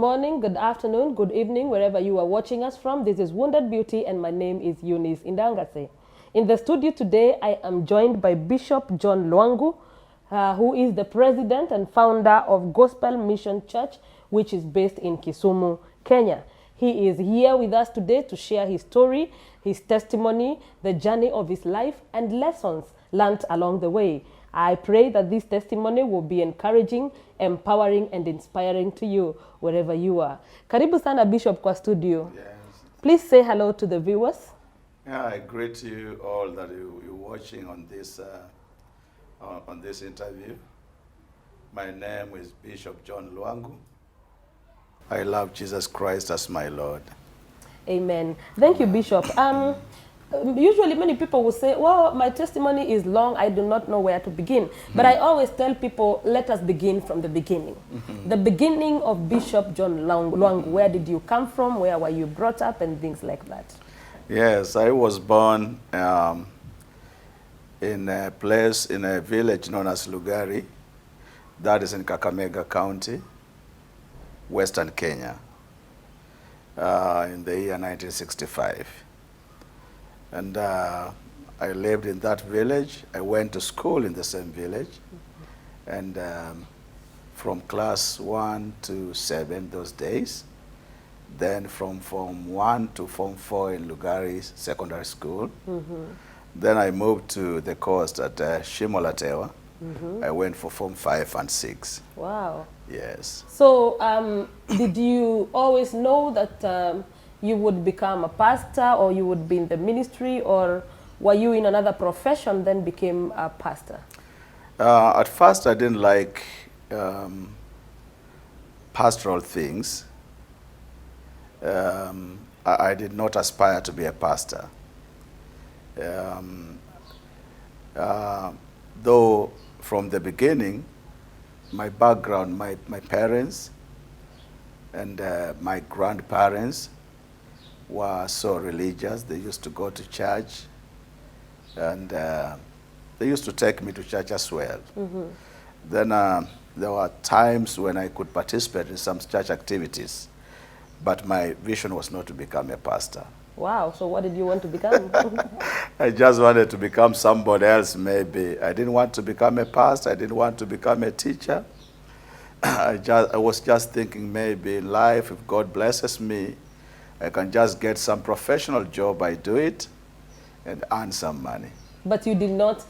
morning, good afternoon, good evening, wherever you are watching us from. This is Wounded Beauty, and my name is Eunice Indangase. In the studio today, I am joined by Bishop John Lwangu, who is the president and founder of Gospel Mission Church, which is based in Kisumu, Kenya. He is here with us today to share his story, his testimony, the journey of his life, and lessons learned along the way. I pray that this testimony will be encouraging, empowering, and inspiring to you wherever you are. Karibu sana Bishop kwa studio. Yes. Please say hello to the viewers. Yeah, I greet you all that you're watching on this interview. My name is Bishop John Lwangu. I love Jesus Christ as my Lord. Amen. Thank you, Bishop. Usually many people will say, well, my testimony is long, I do not know where to begin. But I always tell people, let us begin from the beginning. The beginning of Bishop John Lwangu. Where did you come from? Where were you brought up? And things like that. Yes, I was born in a village known as Lugari. That is in Kakamega County, Western Kenya, in the year 1965. And I lived in that village. I went to school in the same village. And from class 1 to 7 those days. Then from Form 1 to Form 4 in Lugari Secondary School. Then I moved to the coast at Shimolatewa. I went for Form 5 and 6. Wow. Yes. So did you always know that you would become a pastor, or you would be in the ministry, or were you in another profession then became a pastor? At first I didn't like pastoral things. I did not aspire to be a pastor. Though from the beginning, my background, my parents and my grandparents were so religious. They used to go to church, and they used to take me to church as well. Then there were times when I could participate in some church activities, but my vision was not to become a pastor. Wow, so what did you want to become? I just wanted to become somebody else, maybe. I didn't want to become a pastor. I didn't want to become a teacher. I was just thinking, maybe in life, if God blesses me, I can just get some professional job, I do it, and earn some money. But you did not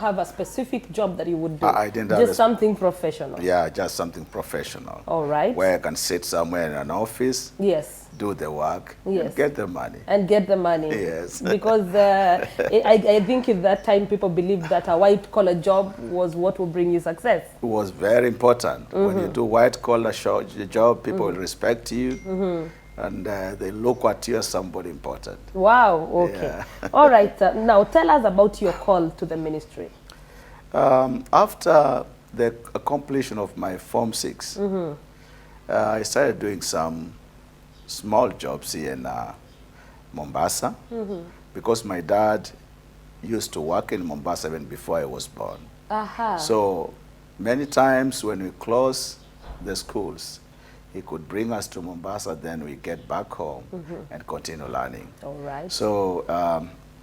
have a specific job that you would do? I didn't. Just something professional? Yeah, just something professional. All right. Where I can sit somewhere in an office, yes, do the work, yes, and get the money. And get the money. Yes. Because I think at that time people believed that a white-collar job was what would bring you success. It was very important. When you do white-collar job, people will respect you. And they look at you as somebody important. Wow, okay. Yeah. All right, now tell us about your call to the ministry. After the completion of my Form 6, I started doing some small jobs here in Mombasa, because my dad used to work in Mombasa even before I was born. So many times when we close the schools, he could bring us to Mombasa, then we get back home and continue learning. All right. So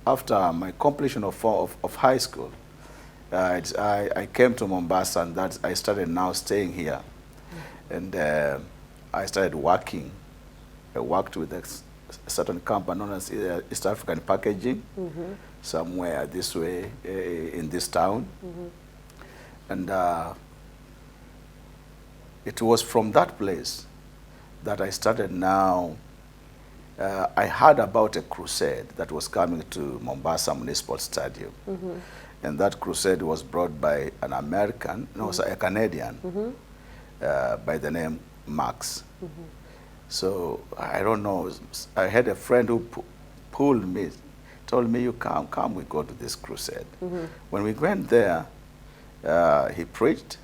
after my completion of high school, I came to Mombasa, and that I started now staying here. And I started working. I worked with a certain company known as East African Packaging, somewhere this way in this town. And it was from that place that I started now. I heard about a crusade that was coming to Mombasa Municipal Stadium. And that crusade was brought by an American, a Canadian, by the name Max. So I don't know, I had a friend who pulled me, told me, you come, we go to this crusade. When we went there, he preached,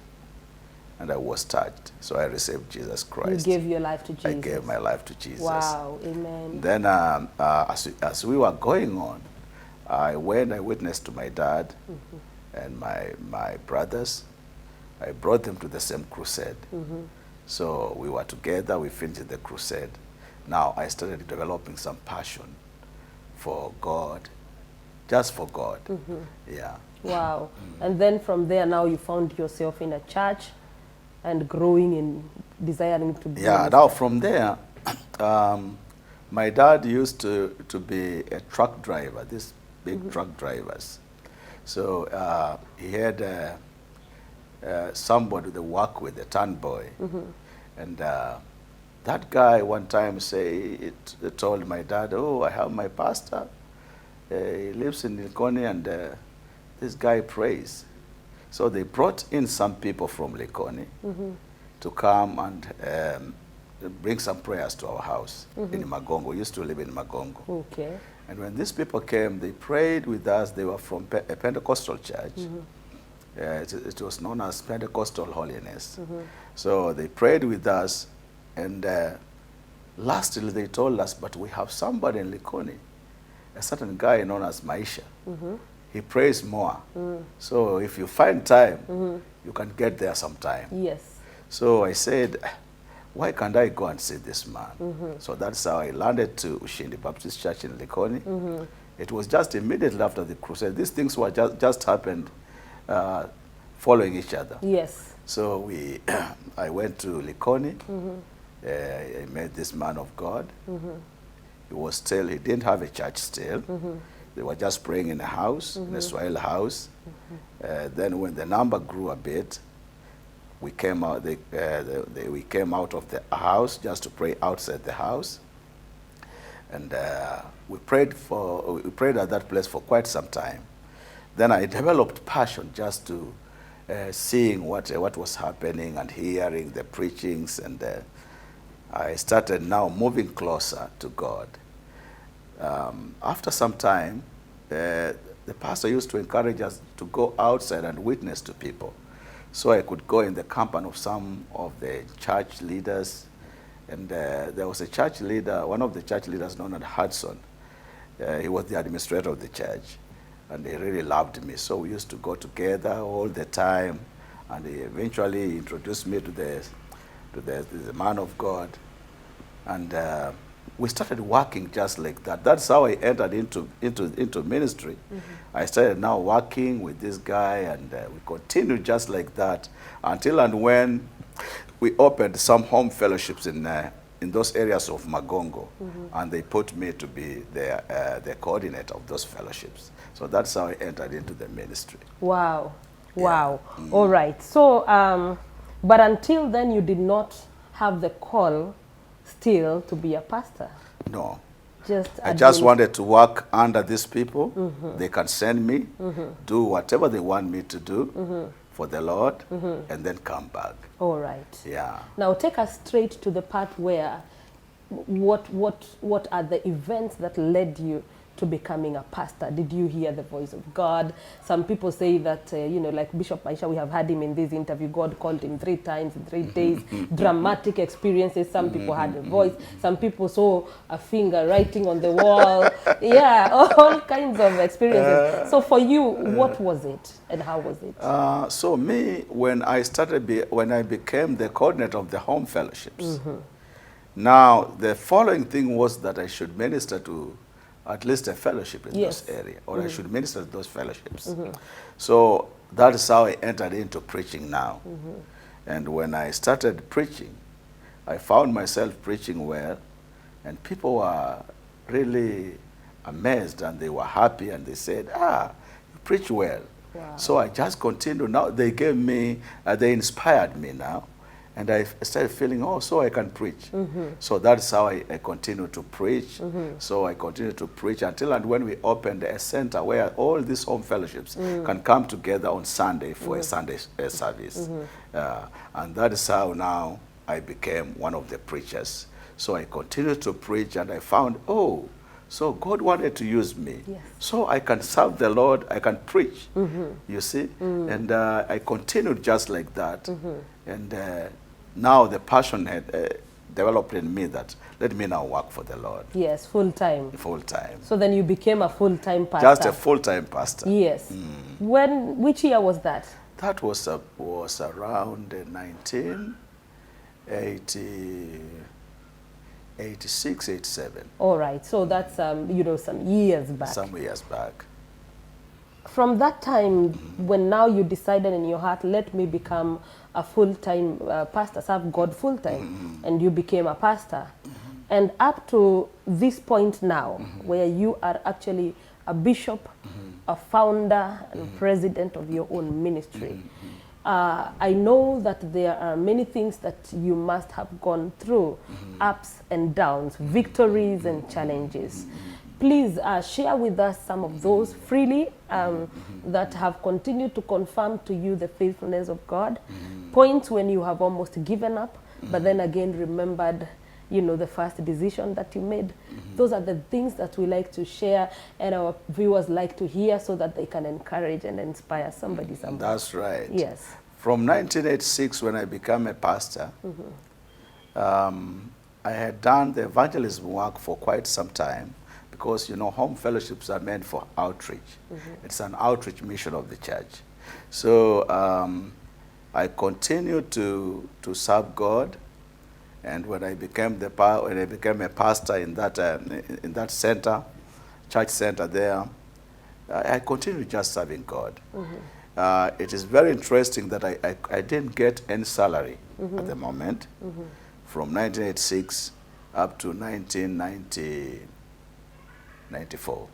and I was touched. So I received Jesus Christ. You gave your life to Jesus. I gave my life to Jesus. Wow, amen. Then as we were going on, I witnessed to my dad and my brothers. I brought them to the same crusade. So we were together, we finished the crusade. Now I started developing some passion for God, just for God. Yeah. Wow. And then from there, now you found yourself in a church and growing in desiring to be. Yeah, now from there, my dad used to be a truck driver, these big truck drivers. So he had somebody to work with, a ton boy. And that guy one time told my dad, oh, I have my pastor. He lives in Likoni, and this guy prays. So they brought in some people from Likoni to come and bring some prayers to our house in Magongo. We used to live in Magongo. Okay. And when these people came, they prayed with us. They were from a Pentecostal church. It was known as Pentecostal Holiness. So they prayed with us, and lastly they told us, but we have somebody in Likoni, a certain guy known as Maisha. He prays more. So if you find time, you can get there sometime. Yes. So I said, why can't I go and see this man? So that's how I landed to Ushindi Baptist Church in Likoni. It was just immediately after the crusade. These things were just happened following each other. Yes. So I went to Likoni. I met this man of God. He didn't have a church still. They were just praying in a house, in a Swahili house. Then when the number grew a bit, we came out. We came out of the house just to pray outside the house, and we prayed at that place for quite some time. Then I developed passion just to seeing what was happening and hearing the preachings, and I started now moving closer to God. After some time, the pastor used to encourage us to go outside and witness to people. So I could go in the company of some of the church leaders. And there was a church leader, one of the church leaders known as Hudson. He was the administrator of the church, and he really loved me. So we used to go together all the time, and he eventually introduced me to the man of God. And we started working just like that. That's how I entered into ministry. I started now working with this guy, and we continued just like that until and when we opened some home fellowships in those areas of Magongo, and they put me to be the coordinator of those fellowships. So that's how I entered into the ministry. Wow. Yeah. Wow. All right. So, but until then, you did not have the call still to be a pastor? No. I just wanted to work under these people. They can send me, do whatever they want me to do for the Lord, and then come back. All right. Yeah. Now take us straight to the part where, what are the events that led you to becoming a pastor? Did you hear the voice of God? Some people say that, like Bishop Maisha, we have had him in this interview, God called him 3 times in 3 days, dramatic experiences. Some people had a voice. Some people saw a finger writing on the wall. Yeah, all kinds of experiences. So for you, what was it and how was it? So me, when I became the coordinator of the home fellowships, now the following thing was that I should minister to at least a fellowship in this area, or I should minister to those fellowships. So that is how I entered into preaching now. And when I started preaching, I found myself preaching well, and people were really amazed, and they were happy, and they said, you preach well. Wow. So I just continued. Now they gave me, they inspired me now. And I started feeling, so I can preach. So that's how I continued to preach. So I continued to preach until and when we opened a center where all these home fellowships can come together on Sunday for a Sunday service. And that is how now I became one of the preachers. So I continued to preach, and I found, so God wanted to use me. Yes. So I can serve the Lord, I can preach, you see? And I continued just like that. And now the passion had developed in me that let me now work for the Lord. Yes, full time. Full time. So then you became a full-time pastor. Just a full-time pastor. Yes. Which year was that? That was around 80, 86, 87. All right, so that's, you know, some years back. Some years back. From that time, when now you decided in your heart, let me become a full-time pastor, serve God full-time, and you became a pastor. And up to this point now, where you are actually a bishop, a founder and president of your own ministry, I know that there are many things that you must have gone through, ups and downs, victories and challenges. Please share with us some of those freely that have continued to confirm to you the faithfulness of God. Points when you have almost given up, but then again remembered, you know, the first decision that you made. Those are the things that we like to share and our viewers like to hear so that they can encourage and inspire somebody somewhere. That's right. Yes. From 1986, when I became a pastor, I had done the evangelism work for quite some time, because, you know, home fellowships are meant for outreach. It's an outreach mission of the church. So I continued to serve God, and when I became a pastor in that center, church center there, I continued just serving God. It is very interesting that I didn't get any salary at the moment, from 1986 up to 1994.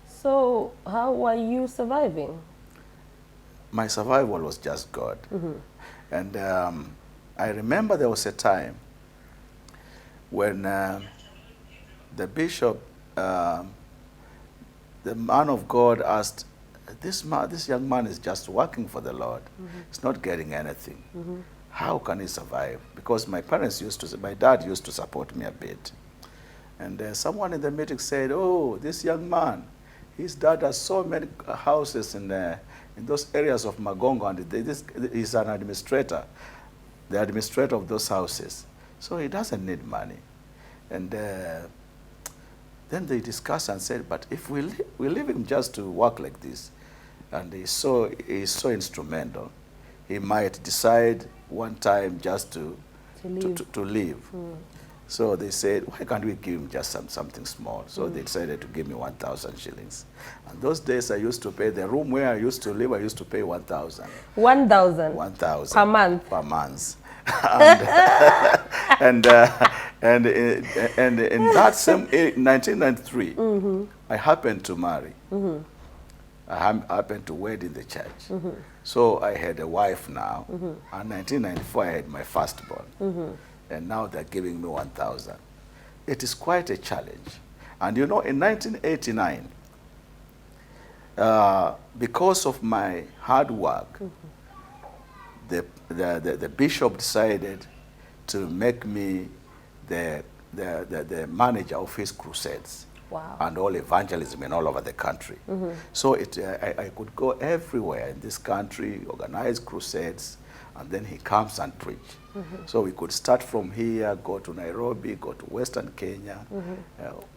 So how are you surviving? My survival was just God. And I remember there was a time when the bishop, the man of God, asked, this young man is just working for the Lord. He's not getting anything. How can he survive? Because my dad used to support me a bit. And someone in the meeting said, oh, this young man, his dad has so many houses in those areas of Magongo, and he's an administrator, the administrator of those houses. So he doesn't need money. And then they discussed and said, but if we leave him just to work like this, and he's so instrumental, he might decide one time just to leave. So they said, why can't we give him just something small? So they decided to give me 1,000 shillings. And those days I used to pay, the room where I used to live, I used to pay 1,000. 1,000? 1,000. Per month? Per month. and in that same 1993, I happened to marry. I happened to wed in the church. So I had a wife now. And 1994, I had my firstborn. And now they're giving me 1,000. It is quite a challenge. And you know, in 1989, because of my hard work, the bishop decided to make me the manager of his crusades. Wow. And all evangelism in all over the country. So I could go everywhere in this country, organize crusades, and then he comes and preach. So we could start from here, go to Nairobi, go to Western Kenya,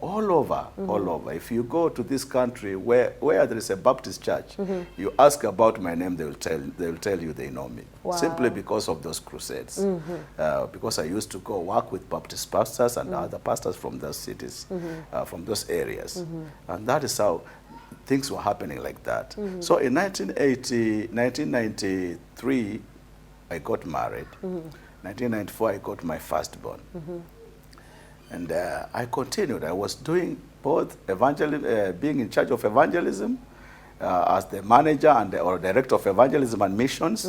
all over, all over. If you go to this country where there is a Baptist church, you ask about my name, they will tell you they know me. Wow. Simply because of those crusades. Because I used to go work with Baptist pastors and other pastors from those cities, from those areas. And that is how things were happening like that. So in 1993, I got married. 1994, I got my firstborn. And I continued. I was doing both being in charge of evangelism as the manager or director of evangelism and missions.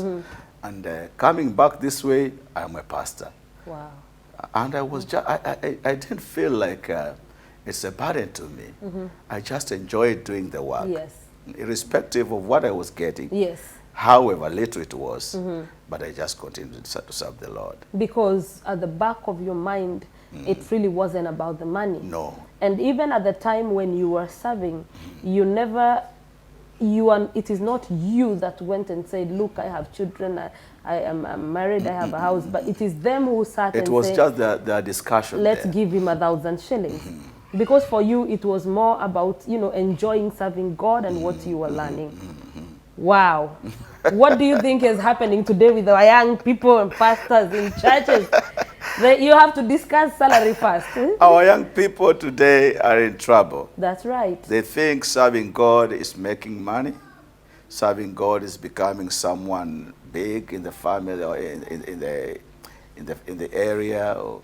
And coming back this way, I'm a pastor. Wow. And I was I didn't feel like it's a burden to me. I just enjoyed doing the work. Yes. Irrespective of what I was getting. Yes. However little it was, but I just continued to serve the Lord. Because at the back of your mind, it really wasn't about the money. No. And even at the time when you were serving, it is not you that went and said, look, I have children, I am married, I have a house, but it is them who sat and said, it was just the discussion. Let's give him 1,000 shillings. Because for you, it was more about, enjoying serving God and what you were learning. Wow. What do you think is happening today with our young people and pastors in churches? You have to discuss salary first. Our young people today are in trouble. That's right. They think serving God is making money. Serving God is becoming someone big in the family or in the area. Or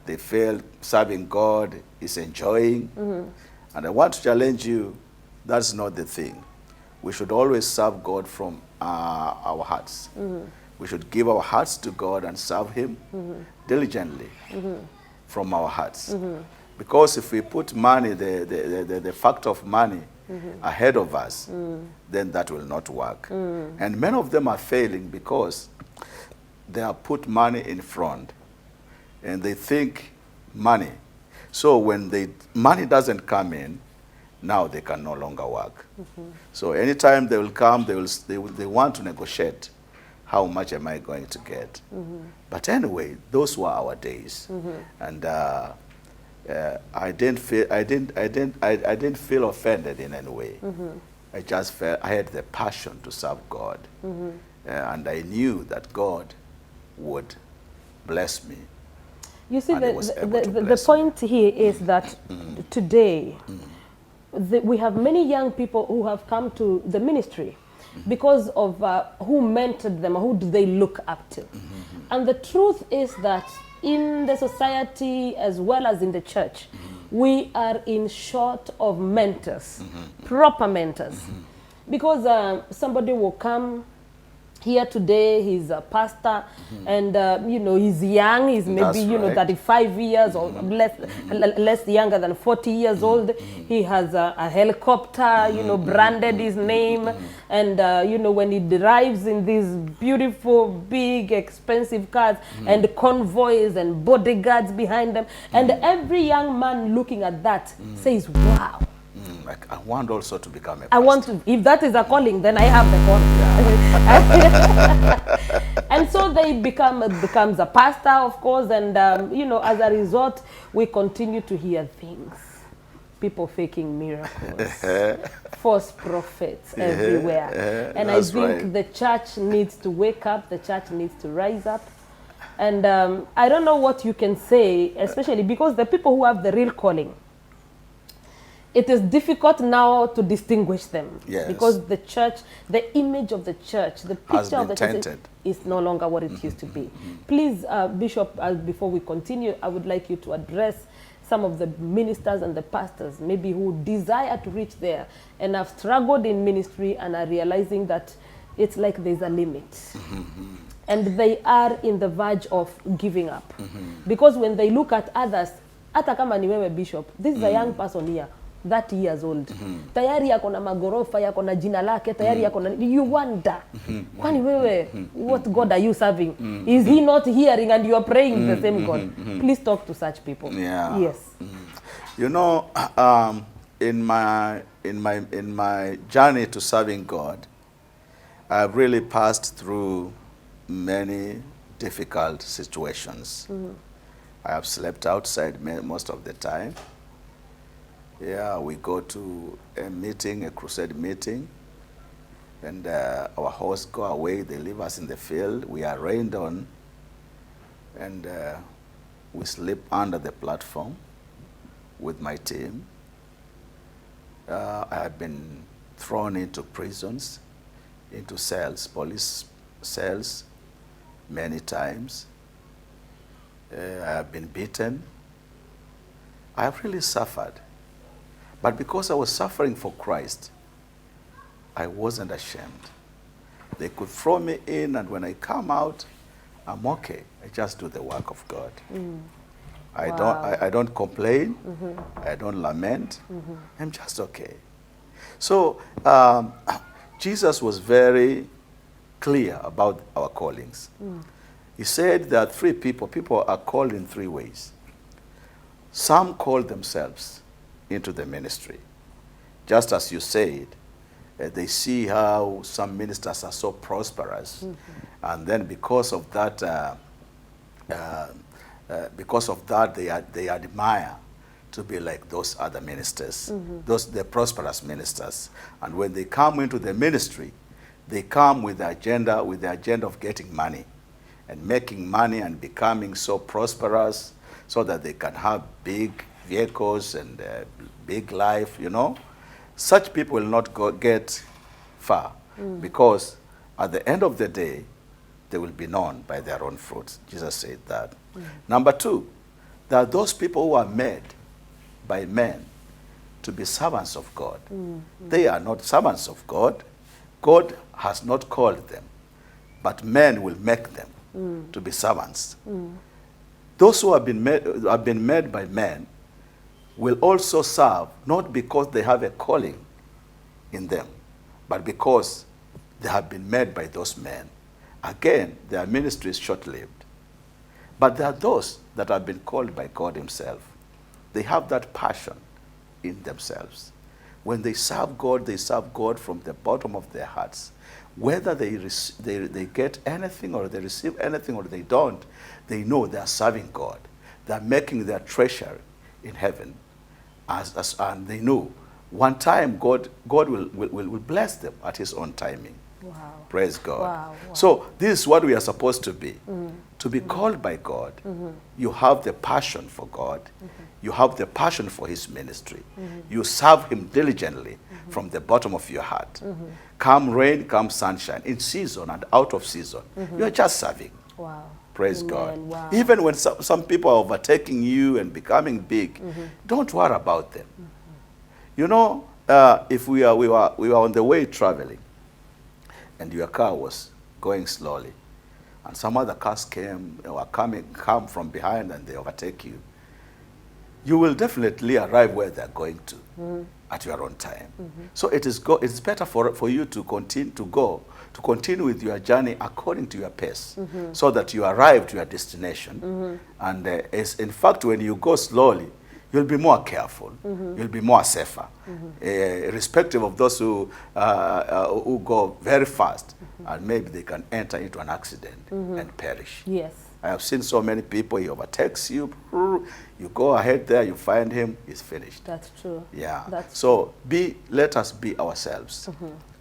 they feel serving God is enjoying. And I want to challenge you, that's not the thing. We should always serve God from our hearts. We should give our hearts to God and serve Him diligently from our hearts. Because if we put money, the fact of money ahead of us, then that will not work. And many of them are failing because they have put money in front and they think money. So when money doesn't come in, now they can no longer work. So anytime they will come, they want to negotiate. How much am I going to get? But anyway, those were our days, and I didn't feel offended in any way. I just felt I had the passion to serve God, and I knew that God would bless me. You see, the point here is that today we have many young people who have come to the ministry because of who mentored them, who do they look up to. And the truth is that in the society as well as in the church, we are in short of mentors, proper mentors. Because somebody will come here today, he's a pastor, and you know, he's young, he's maybe, you know, 35 years or less younger than 40 years old. He has a helicopter, you know, branded his name, and you know, when he drives in these beautiful, big, expensive cars, and convoys and bodyguards behind them, and every young man looking at that says, wow. I want also to become a pastor. I want to, if that is a calling, then I have the calling. And so they becomes a pastor, of course, and you know, as a result, we continue to hear things. People faking miracles, false prophets everywhere. And I think the church needs to wake up, the church needs to rise up. And I don't know what you can say, especially because the people who have the real calling, it is difficult now to distinguish them, because the church, the image of the church, the picture of the church is no longer what it used to be. Please, Bishop, before we continue, I would like you to address some of the ministers and the pastors, maybe who desire to reach there and have struggled in ministry and are realizing that it's like there's a limit. And they are in the verge of giving up. Because when they look at others, hata kama ni wewe Bishop, this is a young person here, 30 years old. Tayari yako na magorofa, yako na jina lake, tayari yako na, you wonder, kwani wewe, what God are you serving? Is he not hearing and you are praying the same God? Please talk to such people. Yes. You know, in my journey to serving God, I've really passed through many difficult situations. I have slept outside most of the time. Yeah, we go to a meeting, a crusade meeting, and our hosts go away. They leave us in the field. We are rained on, and we sleep under the platform with my team. I have been thrown into prisons, into cells, police cells, many times. I have been beaten. I have really suffered. But because I was suffering for Christ, I wasn't ashamed. They could throw me in, and when I come out, I'm okay. I just do the work of God. I don't complain. I don't lament. I'm just okay. So Jesus was very clear about our callings. He said there are three people. People are called in three ways. Some call themselves into the ministry. Just as you said, they see how some ministers are so prosperous, and then because of that, they admire to be like those other ministers, the prosperous ministers. And when they come into the ministry, They come with the agenda of getting money and making money and becoming so prosperous so that they can have big vehicles and big life, you know. Such people will not get far because at the end of the day, they will be known by their own fruits. Jesus said that. Number two, there are those people who are made by men to be servants of God. They are not servants of God. God has not called them, but men will make them to be servants. Those who have been made by men will also serve, not because they have a calling in them, but because they have been made by those men. Again, their ministry is short-lived. But there are those that have been called by God himself. They have that passion in themselves. When they serve God from the bottom of their hearts. Whether they get anything or they receive anything or they don't, they know they are serving God. They are making their treasure in heaven. And they know one time God will bless them at his own timing. Wow. Praise God. Wow, wow. So this is what we are supposed to be. To be called by God. You have the passion for God. You have the passion for his ministry. You serve him diligently from the bottom of your heart. Come rain, come sunshine, in season and out of season. You are just serving. Wow. Praise Amen. God. Wow. Even when some people are overtaking you and becoming big, don't worry about them. You know, if we were on the way traveling, and your car was going slowly, and some other cars come from behind and they overtake you, you will definitely arrive where they're going to at your own time. So it's better for you to continue with your journey according to your pace, so that you arrive to your destination. And in fact, when you go slowly, you'll be more careful. You'll be more safer, irrespective of those who go very fast, and maybe they can enter into an accident and perish. Yes. I have seen so many people, he overtakes you, you go ahead there, you find him, he's finished. That's true. Yeah. That's So let us be ourselves.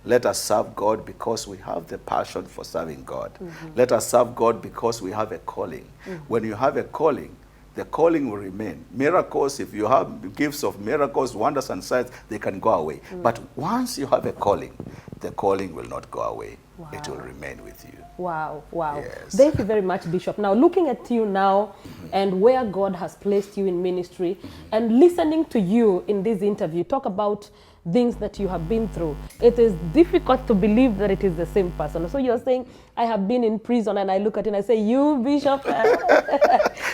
Let us serve God because we have the passion for serving God. Let us serve God because we have a calling. When you have a calling, the calling will remain. Miracles, if you have gifts of miracles, wonders and signs, they can go away. But once you have a calling, the calling will not go away. Wow. It will remain with you. Wow, wow. Yes. Thank you very much, Bishop. Now, looking at you now and where God has placed you in ministry and listening to you in this interview, talk about things that you have been through. It is difficult to believe that it is the same person. So you're saying, I have been in prison, and I look at it and I say, you, Bishop?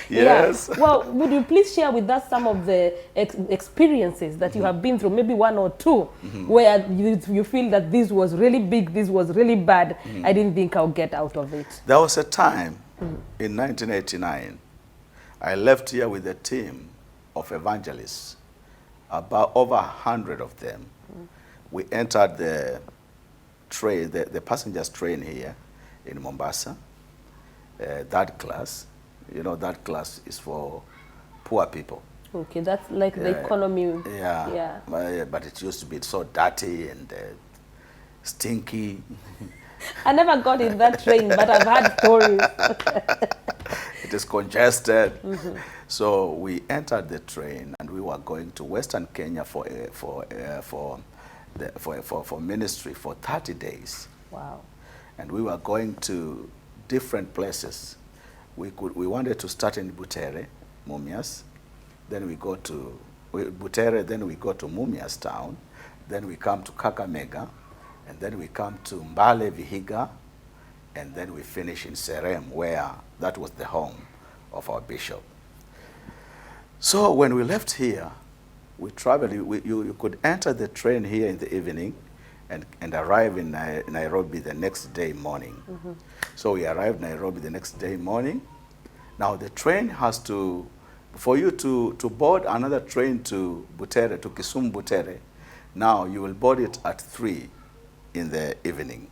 Yes. Yeah. Well, would you please share with us some of the experiences that you have been through, maybe one or two, where you feel that this was really big, this was really bad, I didn't think I'll get out of it? There was a time in 1989, I left here with a team of evangelists, about over 100 of them. We entered the train, the passengers train here in Mombasa, that class. You know, that class is for poor people. Okay, that's like the economy. Yeah. But it used to be so dirty and stinky. I never got in that train, but I've had stories. It is congested. So we entered the train and we were going to Western Kenya for ministry for 30 days. Wow. And we were going to different places. We wanted to start in Butere, Mumias. Then we go to Butere, then we go to Mumias town. Then we come to Kakamega. And then we come to Mbale, Vihiga. And then we finish in Serem, where that was the home of our bishop. So when we left here, we traveled. You could enter the train here in the evening and arrive in Nairobi the next day morning. So we arrived in Nairobi the next day morning. Now the train has to, for you to board another train to Butere, to Kisumu Butere, now you will board it at 3 in the evening.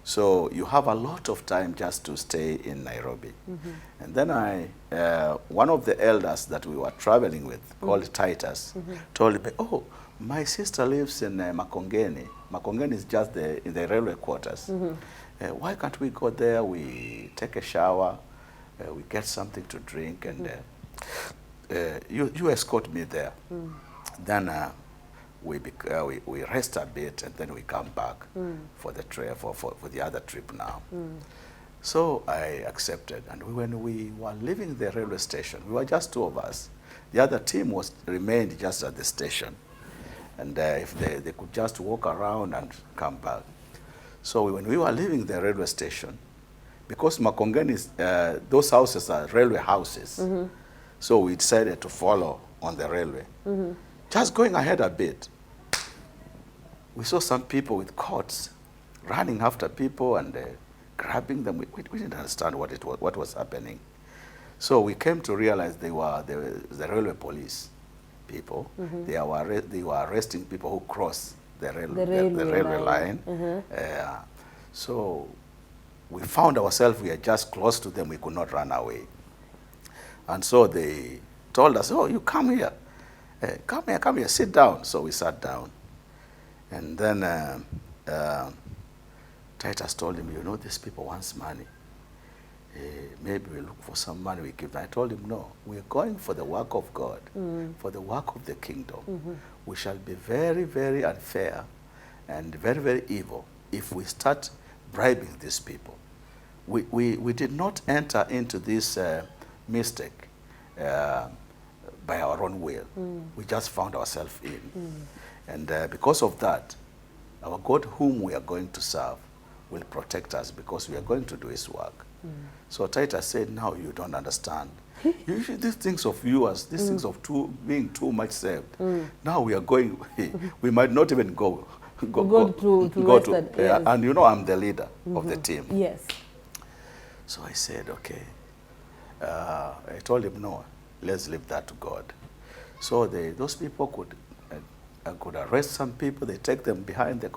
So you have a lot of time just to stay in Nairobi. And then one of the elders that we were traveling with, called Titus, told me, oh, My sister lives in Makongeni. Makongeni is just in the railway quarters. Why can't we go there? We take a shower, we get something to drink, and you escort me there. Then we rest a bit, and then we come back for the for the other trip now. So I accepted, and when we were leaving the railway station, we were just two of us. The other team remained just at the station, and if they could just walk around and come back. So when we were leaving the railway station, because Makongeni is, those houses are railway houses, so we decided to follow on the railway. Just going ahead a bit, we saw some people with coats running after people and grabbing them. We didn't understand what was happening. So we came to realize they were the railway police people. They were arresting people who crossed the railway line. So we found ourselves, we are just close to them, we could not run away. And so they told us, oh, you come here. Come here, sit down. So we sat down. And then Titus told him, you know, these people want money. Maybe we look for some money we give them. I told him, no, we're going for the work of God, for the work of the kingdom. We shall be very, very unfair and very, very evil if we start bribing these people. We did not enter into this mistake by our own will. We just found ourselves in. And because of that, our God whom we are going to serve will protect us because we are going to do his work. So Titus said, now you don't understand. Usually these things of yours, these things of being too much saved, now we are going, we might not even go to yes. And you know I'm the leader of the team. Yes. So I said, okay. I told him, no, let's leave that to God. So those people could arrest some people. They take them behind the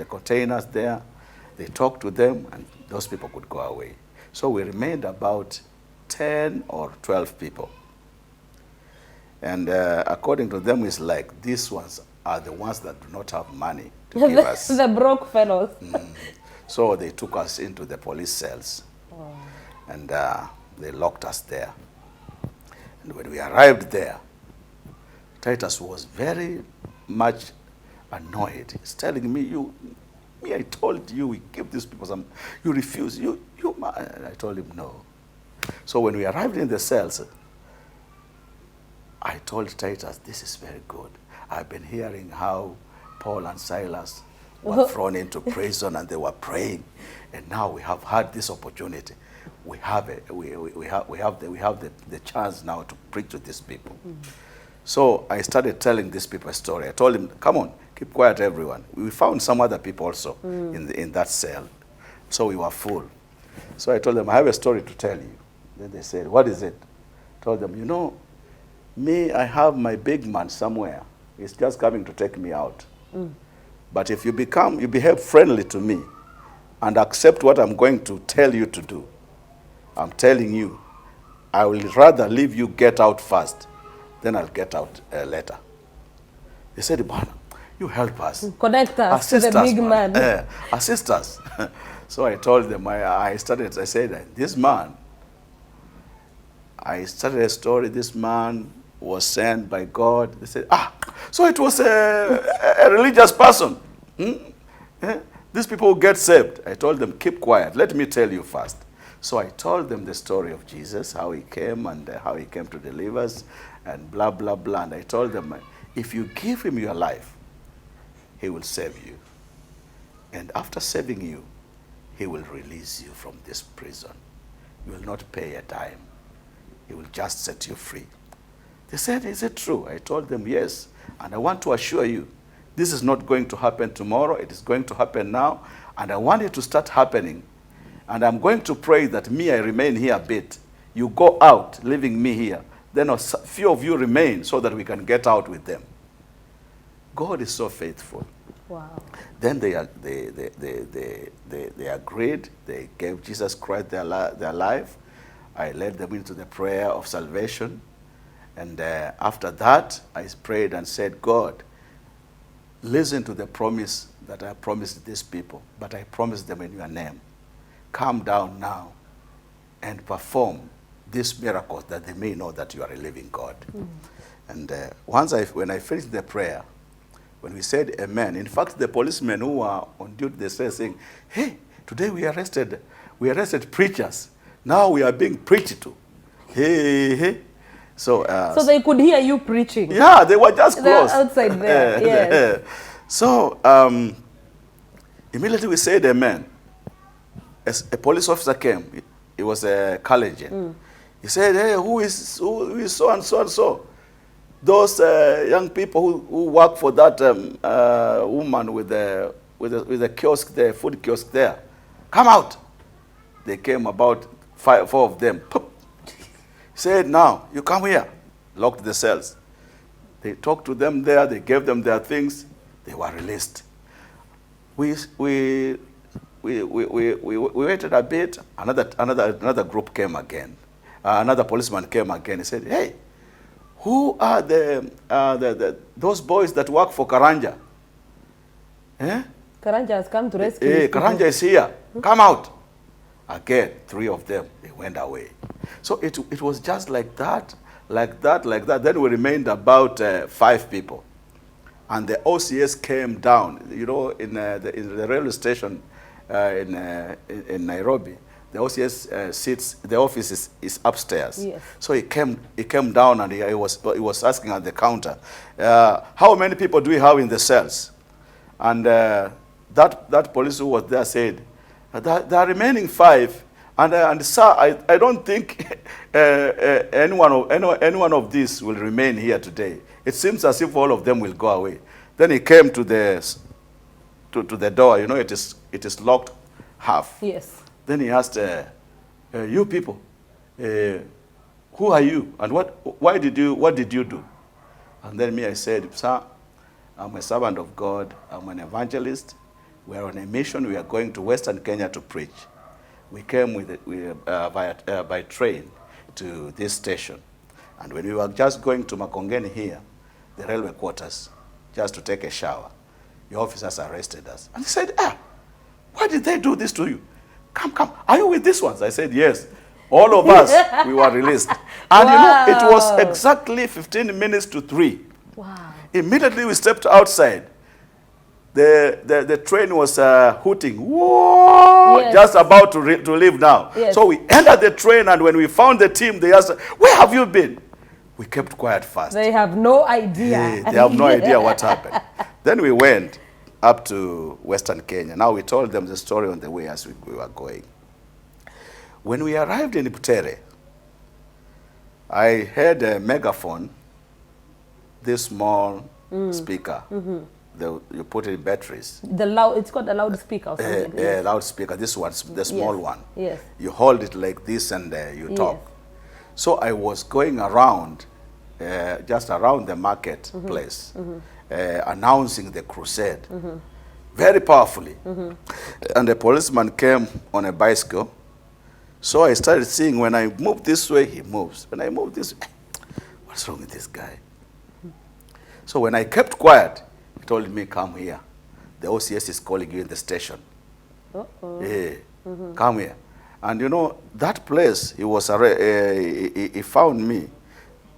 containers there. They talk to them, and those people could go away. So we remained about 10 or 12 people. And according to them, it's like these ones are the ones that do not have money to give us. The broke fellows. So they took us into the police cells. And they locked us there. And when we arrived there, Titus was very much annoyed. He's telling me, I told you we give these people some, you refuse, I told him no. So when we arrived in the cells, I told Titus, this is very good. I've been hearing how Paul and Silas were thrown into prison and they were praying, and now we have had this opportunity. We have the chance now to preach to these people. So I started telling these people a story. I told them, come on, keep quiet, everyone. We found some other people also in that cell. So we were full. So I told them, I have a story to tell you. Then they said, what is it? I told them, you know, me, I have my big man somewhere. He's just coming to take me out. But if you behave friendly to me and accept what I'm going to tell you to do, I'm telling you, I will rather leave you get out first, then I'll get out later. They said, Bwana, you help us. Connect us to the big man. Assist us. So I told them, I said, this man, I started a story, this man was sent by God. They said, so it was a religious person. These people who get saved. I told them, keep quiet. Let me tell you first. So I told them the story of Jesus, how he came and how he came to deliver us and blah, blah, blah. And I told them, if you give him your life, he will save you. And after saving you, he will release you from this prison. You will not pay a dime. He will just set you free. They said, is it true? I told them, yes. And I want to assure you, this is not going to happen tomorrow. It is going to happen now. And I want it to start happening. And I'm going to pray that I remain here a bit. You go out, leaving me here. Then a few of you remain so that we can get out with them. God is so faithful. Wow. Then they agreed. They gave Jesus Christ their life. I led them into the prayer of salvation. And after that, I prayed and said, God, listen to the promise that I promised these people, but I promised them in your name. Come down now and perform these miracles that they may know that you are a living God. And when I finished the prayer, when we said amen, in fact, the policemen who were on duty, they started saying, hey, today we arrested preachers. Now we are being preached to. Hey, hey. So they could hear you preaching. Yeah, they were just close. Outside there, yes. So immediately we said amen. As a police officer came, he was a Kalenjin. He said, hey, who is so and so and so? Those young people who work for that woman with the kiosk there, food kiosk there, come out. They came, about 4 of them. He said, now, you come here. Locked the cells. They talked to them there. They gave them their things. They were released. We waited a bit. Another group came again. Another policeman came again. He said, hey, who are those boys that work for Karanja? Eh? Karanja has come to rescue. Hey, Karanja is here. Come out. Again, 3 of them, they went away. So it was just like that. Then we remained about 5 people. And the OCS came down. You know, in the railway station in Nairobi, the OCS sits, the office is upstairs. Yes. So he came down and he was asking at the counter, how many people do we have in the cells? And that police who was there said, there are remaining 5, and sir, I don't think any one of these will remain here today. It seems as if all of them will go away. Then he came to the door. You know, it is locked half. Yes. Then he asked, you people, who are you, and what did you do? And then I said, sir, I'm a servant of God. I'm an evangelist. We are on a mission. We are going to Western Kenya to preach. We came by train to this station. And when we were just going to Makongeni here, the railway quarters, just to take a shower, the officers arrested us. And he said, why did they do this to you? Come, are you with these ones? I said, yes. All of us, we were released. And wow. You know, it was exactly 15 minutes to 3. Wow. Immediately we stepped outside. The train was hooting, whoa, yes. Just about to leave now. Yes. So we entered the train, and when we found the team, they asked, where have you been? We kept quiet first. They have no idea. Yeah, they have no idea what happened. Then we went up to Western Kenya. Now we told them the story on the way as we were going. When we arrived in Butere, I had a megaphone, this small speaker. You put it in batteries. It's called a loudspeaker or something. Yes. Loudspeaker. This one's the small one. Yes. You hold it like this and you talk. Yes. So I was going around, just around the marketplace, announcing the crusade, very powerfully. And a policeman came on a bicycle. So I started seeing, when I move this way, he moves. When I move this way, what's wrong with this guy? So when I kept quiet, he told me, come here. The OCS is calling you in the station. Yeah, come here. And you know, that place, he found me.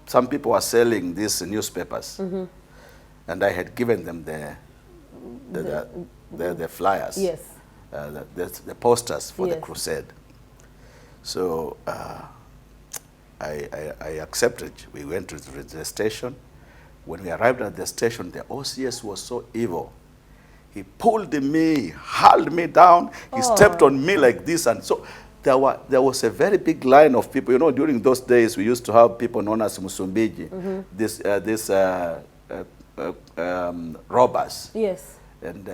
Some people were selling these newspapers. And I had given them the flyers, yes, the posters for the crusade. So I accepted. We went to the station. When we arrived at the station, the OCS was so evil. He pulled me, held me down. He stepped on me like this. And so there was a very big line of people. You know, during those days, we used to have people known as Musumbiji, robbers. Yes. And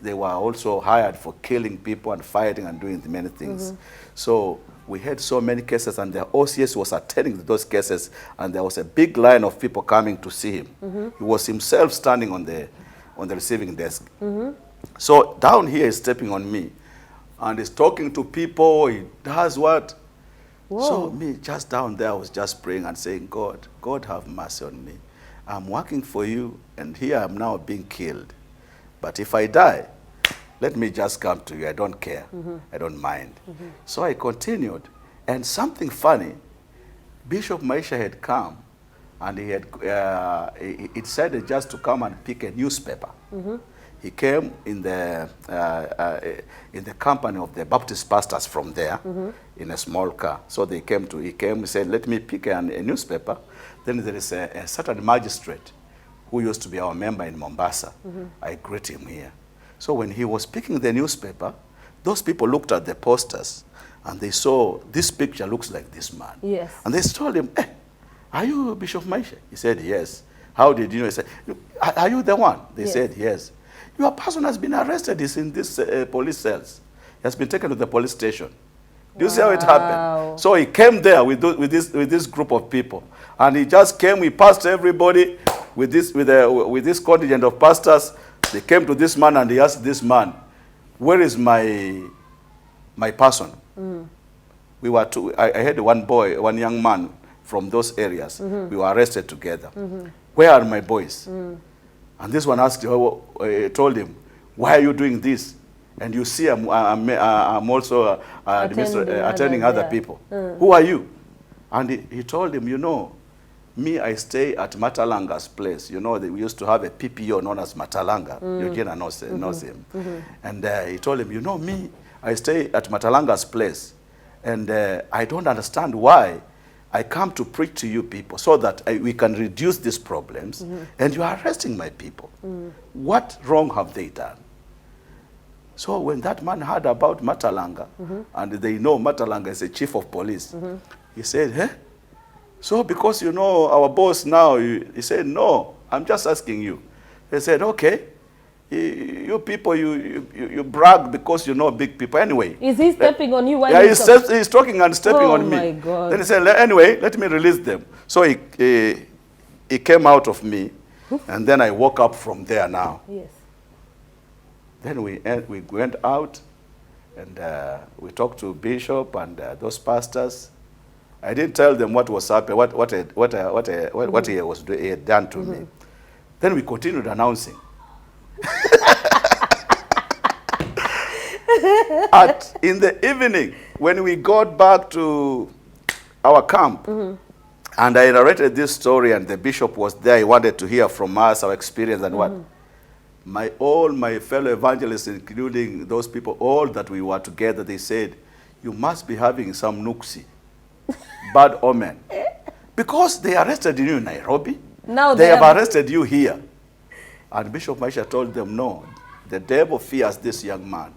they were also hired for killing people and fighting and doing many things. So we had so many cases, and the OCS was attending those cases, and there was a big line of people coming to see him. He was himself standing on the receiving desk. So down here, he's stepping on me, and he's talking to people. He does what? So me, just down there, I was just praying and saying, God have mercy on me. I'm working for you, and here I'm now being killed. But if I die, let me just come to you. I don't care. I don't mind. So I continued. And something funny, Bishop Maisha had come, and he had he decided just to come and pick a newspaper. He came in the company of the Baptist pastors from there in a small car. So he came, he said, let me pick a newspaper. Then there is a certain magistrate who used to be our member in Mombasa. I greet him here. So when he was picking the newspaper, those people looked at the posters and they saw this picture looks like this man. Yes. And they told him, hey, are you Bishop Maisha? He said, yes. How did you know? He said, are you the one? They said, yes. Your person has been arrested. He's in this police cells. He has been taken to the police station. Do you see how it happened? So he came there with this group of people. And he just came, he passed everybody with this contingent of pastors. They came to this man and he asked this man, where is my person? We were I had one young man from those areas. We were arrested together. Where are my boys? And this one asked, told him, why are you doing this? And you see, I'm also attending other people. Who are you? And he told him, you know, me, I stay at Matalanga's place. You know, we used to have a PPO known as Matalanga. Eugenia knows him. And he told him, you know, me, I stay at Matalanga's place. And I don't understand why I come to preach to you people so that we can reduce these problems, and you are arresting my people. What wrong have they done? So when that man heard about Matalanga, and they know Matalanga is a chief of police, he said, hey? So because you know our boss now, he said, no, I'm just asking you. He said, okay. You people, you brag because you know big people. Anyway. Is he stepping on you? Yeah, he's talking and stepping on me. Oh, my God. Then he said, anyway, let me release them. So he came out of me, and then I woke up from there now. Yes. Then we went out, and we talked to Bishop and those pastors. I didn't tell them what was happening, what he had done to me. Then we continued announcing. In the evening, when we got back to our camp, and I narrated this story, and the bishop was there, he wanted to hear from us, our experience and what. All my fellow evangelists, including those people, all that we were together, they said, you must be having some nuksi, bad omen. Because they arrested you in Nairobi. Now they have arrested you here. And Bishop Maisha told them, no, the devil fears this young man.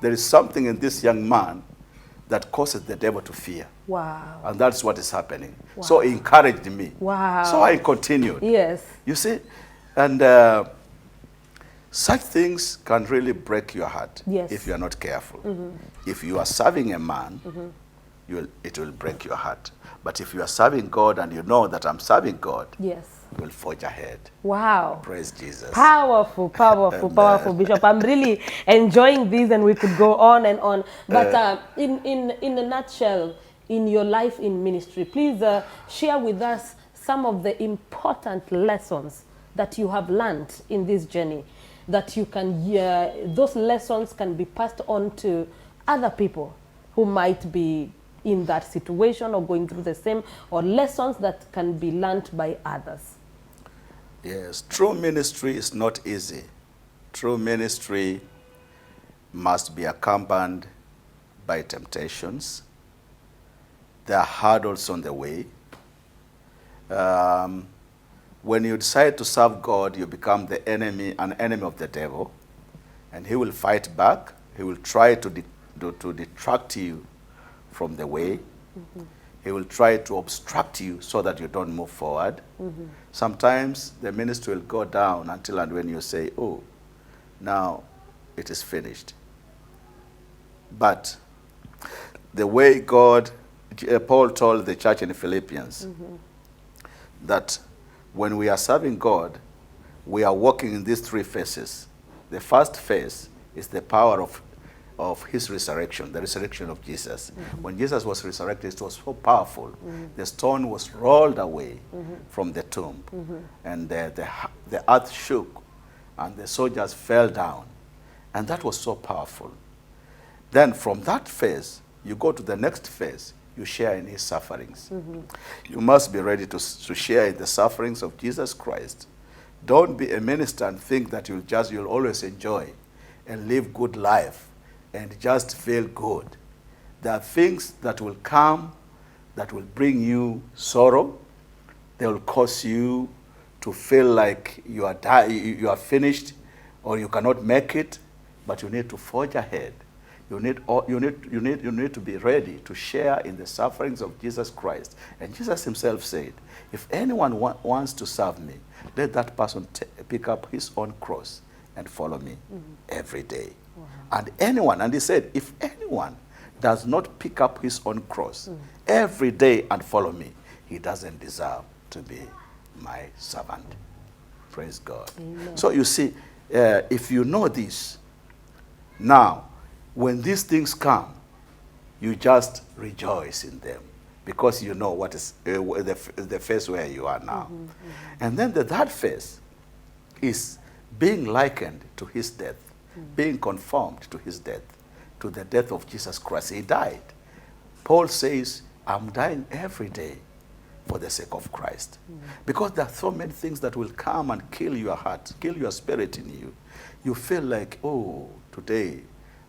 There is something in this young man that causes the devil to fear. Wow. And that's what is happening. Wow. So he encouraged me. Wow. So I continued. Yes. You see, and such things can really break your heart if you are not careful. If you are serving a man, it will break your heart. But if you are serving God and you know that I'm serving God, yes, you will forge ahead. Wow. Praise Jesus. Powerful, powerful, powerful, Bishop. I'm really enjoying this, and we could go on and on. But in a nutshell, in your life in ministry, please share with us some of the important lessons that you have learned in this journey, that you can, those lessons can be passed on to other people who might be in that situation or going through the same, or lessons that can be learned by others. Yes, true ministry is not easy. True ministry must be accompanied by temptations. There are hurdles on the way. When you decide to serve God, you become an enemy of the devil, and he will fight back. He will try to detract you from the way. He will try to obstruct you so that you don't move forward. Sometimes the ministry will go down until and when you say, oh, now it is finished. But the way Paul told the church in Philippians, that when we are serving God, we are walking in these three phases. The first phase is the power of of his resurrection, the resurrection of Jesus. When Jesus was resurrected, it was so powerful. The stone was rolled away from the tomb, and the earth shook, and the soldiers fell down. And that was so powerful. Then from that phase, you go to the next phase. You share in his sufferings. You must be ready to share in the sufferings of Jesus Christ. Don't be a minister and think that you'll always enjoy and live good life and just feel good. There are things that will come that will bring you sorrow. They will cause you to feel like you are finished or you cannot make it, but you need to forge ahead. You need to be ready to share in the sufferings of Jesus Christ. And Jesus himself said, if anyone wants to serve me, let that person pick up his own cross and follow me every day. Wow. And he said, if anyone does not pick up his own cross every day and follow me, he doesn't deserve to be my servant. Praise God. Amen. So you see, if you know this, now, when these things come, you just rejoice in them because you know what is the phase where you are now. And then the third phase is being likened to his death, being conformed to his death, to the death of Jesus Christ. He died. Paul says, I'm dying every day for the sake of Christ. Because there are so many things that will come and kill your heart, kill your spirit in you. You feel like, oh, today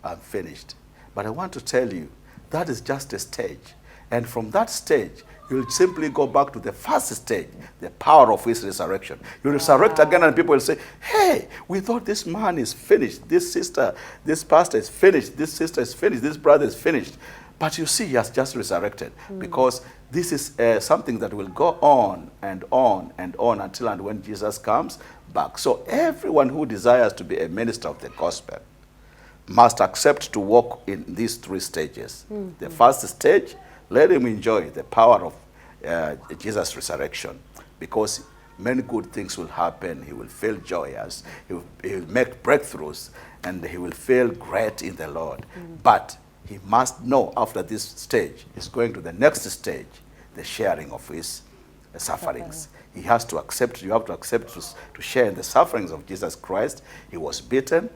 I'm finished. But I want to tell you, that is just a stage. And from that stage, you'll simply go back to the first stage, the power of his resurrection. You'll resurrect again and people will say, hey, we thought this man is finished. This sister, this pastor is finished. This sister is finished. This brother is finished. But you see, he has just resurrected because this is something that will go on and on and on until and when Jesus comes back. So everyone who desires to be a minister of the gospel must accept to walk in these three stages. The first stage, let him enjoy the power of Jesus' resurrection, because many good things will happen. He will feel joyous. He will make breakthroughs, and he will feel great in the Lord. But he must know after this stage, he's going to the next stage, the sharing of his sufferings. He has to accept, you have to accept to share in the sufferings of Jesus Christ. He was beaten.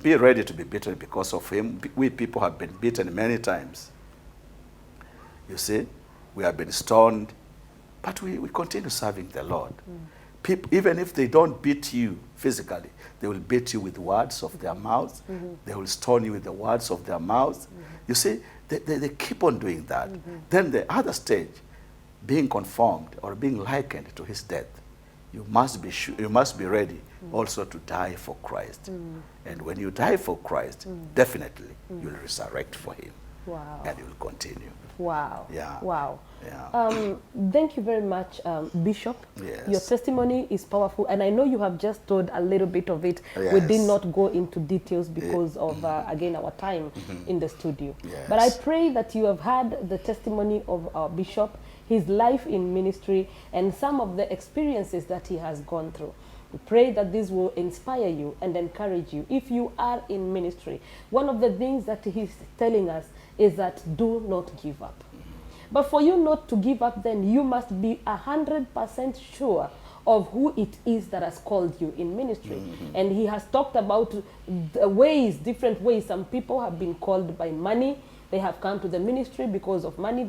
Be ready to be beaten because of him. We people have been beaten many times. You see, we have been stoned, but we continue serving the Lord. People, even if they don't beat you physically, they will beat you with words of their mouths. They will stone you with the words of their mouths. You see, they keep on doing that. Then the other stage, being conformed or being likened to his death, you must be ready also to die for Christ. And when you die for Christ, definitely you'll resurrect for him. Wow. And you'll continue. Wow. Yeah. Wow. Yeah. Thank you very much, Bishop. Yes. Your testimony is powerful, and I know you have just told a little bit of it. Yes. We did not go into details because of, again, our time in the studio. Yes. But I pray that you have heard the testimony of our Bishop, his life in ministry, and some of the experiences that he has gone through. We pray that this will inspire you and encourage you. If you are in ministry, one of the things that he's telling us is that do not give up. But for you not to give up, then you must be 100% sure of who it is that has called you in ministry. And he has talked about the ways, different ways. Some people have been called by money. They have come to the ministry because of money.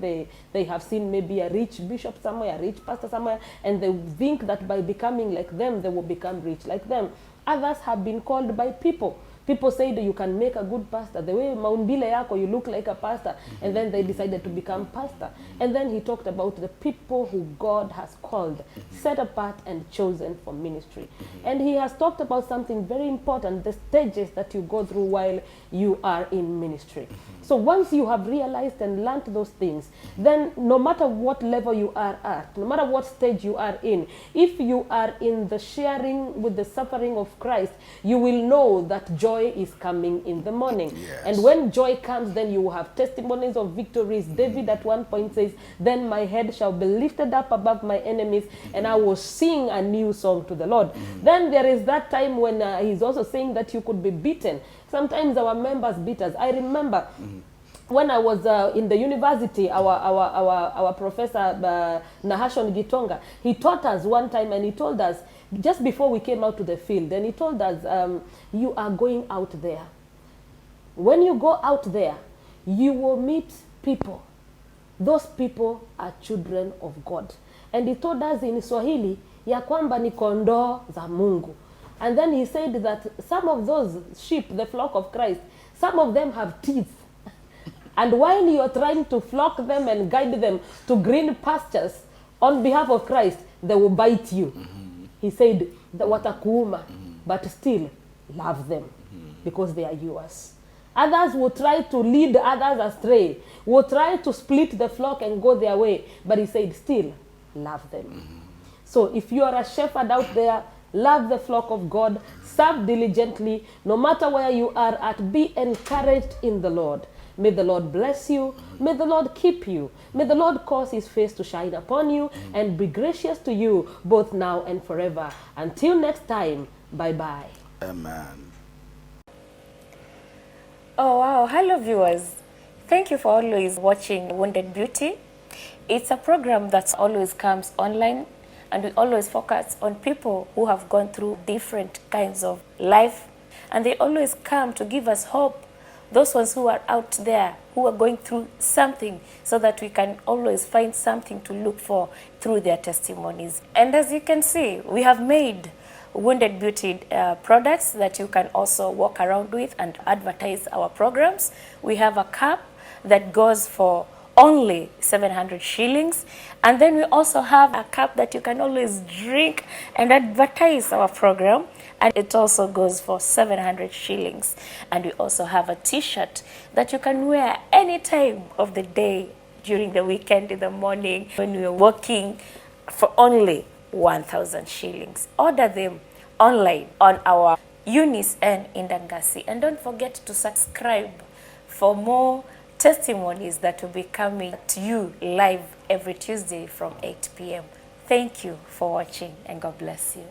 They have seen maybe a rich bishop somewhere, a rich pastor somewhere, and they think that by becoming like them, they will become rich like them. Others have been called by people. People say that you can make a good pastor. The way maumbile yako, you look like a pastor. And then they decided to become pastor. And then he talked about the people who God has called, set apart and chosen for ministry. And he has talked about something very important, the stages that you go through while you are in ministry. So once you have realized and learned those things, then no matter what level you are at, no matter what stage you are in, if you are in the sharing with the suffering of Christ, you will know that joy joy is coming in the morning. Yes. And when joy comes, then you will have testimonies of victories. David at one point says, then my head shall be lifted up above my enemies, and I will sing a new song to the Lord. Then there is that time when he's also saying that you could be beaten. Sometimes our members beat us. I remember when I was in the university, our professor, Nahashon Gitonga, he taught us one time, and he told us, just before we came out to the field, and he told us, you are going out there. When you go out there, you will meet people. Those people are children of God. And he told us in Swahili, ya kwamba ni kondoo za Mungu. And then he said that some of those sheep, the flock of Christ, some of them have teeth. And while you're trying to flock them and guide them to green pastures on behalf of Christ, they will bite you. He said, watakuuma, but still love them because they are yours. Others will try to lead others astray, will try to split the flock and go their way, but he said, still love them. So if you are a shepherd out there, love the flock of God, serve diligently, no matter where you are at, be encouraged in the Lord. May the Lord bless you. May the Lord keep you. May the Lord cause his face to shine upon you and be gracious to you both now and forever. Until next time, bye-bye. Amen. Oh, wow. Hello, viewers. Thank you for always watching Wounded Beauty. It's a program that always comes online, and we always focus on people who have gone through different kinds of life, and they always come to give us hope. Those ones who are out there, who are going through something, so that we can always find something to look for through their testimonies. And as you can see, we have made Wounded Beauty products that you can also walk around with and advertise our programs. We have a cup that goes for only 700 shillings. And then we also have a cup that you can always drink and advertise our program. And it also goes for 700 shillings. And we also have a t-shirt that you can wear any time of the day, during the weekend, in the morning, when you're working, for only 1,000 shillings. Order them online on our Eunice N Indangasi. And don't forget to subscribe for more testimonies that will be coming to you live every Tuesday from 8 p.m. Thank you for watching, and God bless you.